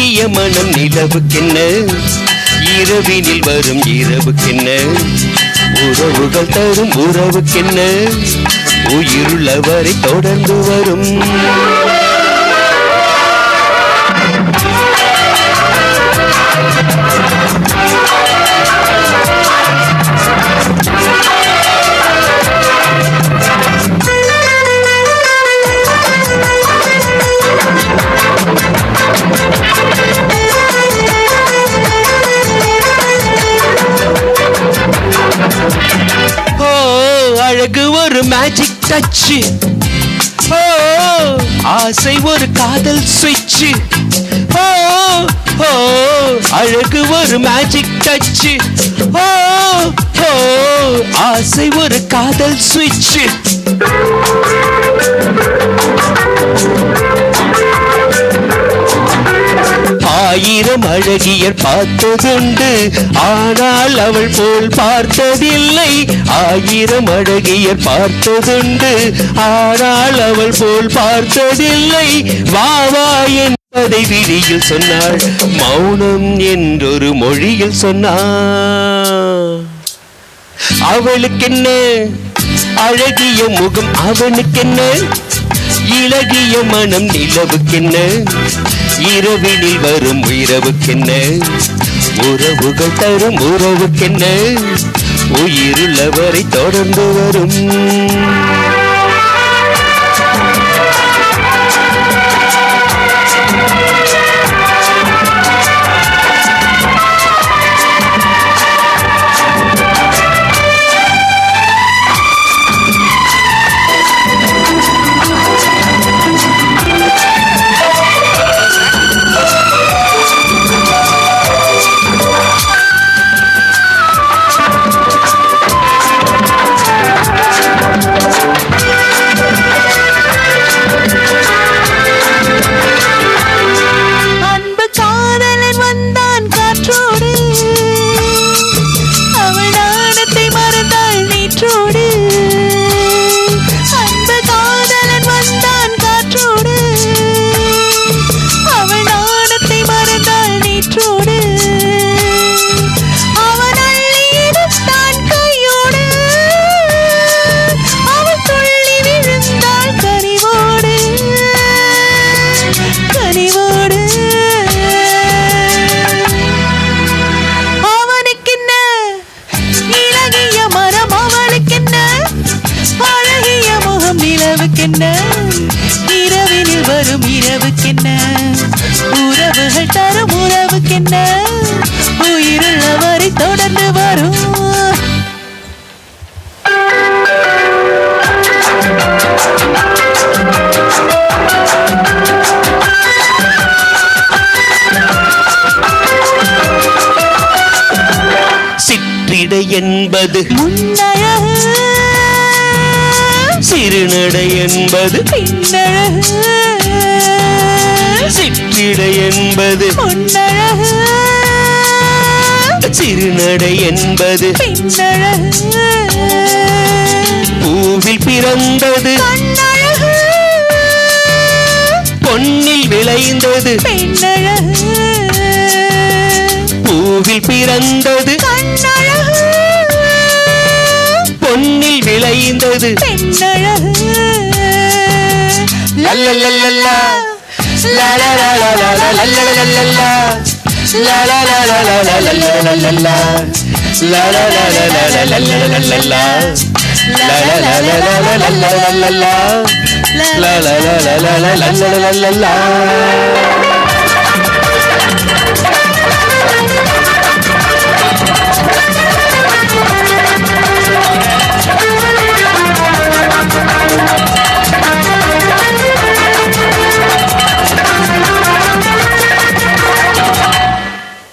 அழகிய மனம் நிலவுக்கென்ன, இரவினில் வரும் இரவுக்கென்ன, உறவுகள் தரும் உறவுக்கென்ன, உயிருள்ளவரை தொடர்ந்து வரும். அழகு ஒரு மேஜிக் டச், ஓ ஆசை ஒரு காதல் ஸ்விட்ச், ஓ ஓ அழகு ஒரு மேஜிக் டச், ஓ ஓ ஆசை ஒரு காதல் ஸ்விட்ச். ஆயிரம் அழகியர் பார்த்ததுண்டு, ஆனால் அவள் போல் பார்த்ததில்லை. ஆயிரம் அழகியர் பார்த்ததுண்டு, ஆனால் அவள் போல் பார்த்ததில்லை. வா வா என்பதை விழியில் சொன்னாள், மௌனம் என்றொரு மொழியில் சொன்னாள். அவளுக்கென்ன அழகிய முகம், அவனுக்கென்ன இளகிய மனம் நிலவுக்கென்ன, இரவினில் வரும் இரவுக்கென்ன, உறவுகள் தரும் உறவுக்கென்ன, உயிருள்ளவரை தொடர்ந்து வரும். இரவினில் வரும் இரவுக்கென்ன, உறவுகள் தரும் உறவுக்கென்ன, உயிருள்ளவரை தொடர்ந்து வரும். சிற்றிடை என்பது முன்னழகு, சிறுநடை என்பது பின்னழகு, சிற்றிடை என்பது முன்னழகு, சிறுநடை என்பது பின்னழகு, பூவில் பிறந்தது கண்ணழகு, பொன்னில் விளைந்தது பெண்ணழகு, பூவில் பிறந்தது கண்ணழகு, பொன்னில் விளைந்தது பெண்ணழகு. லல்லல்லல்லா லலலலலலலலலலலா லலலலலலலலலலலா லலலலலலலலலலலா லலலலலலலலலலலா லலலலலலலலலலலா.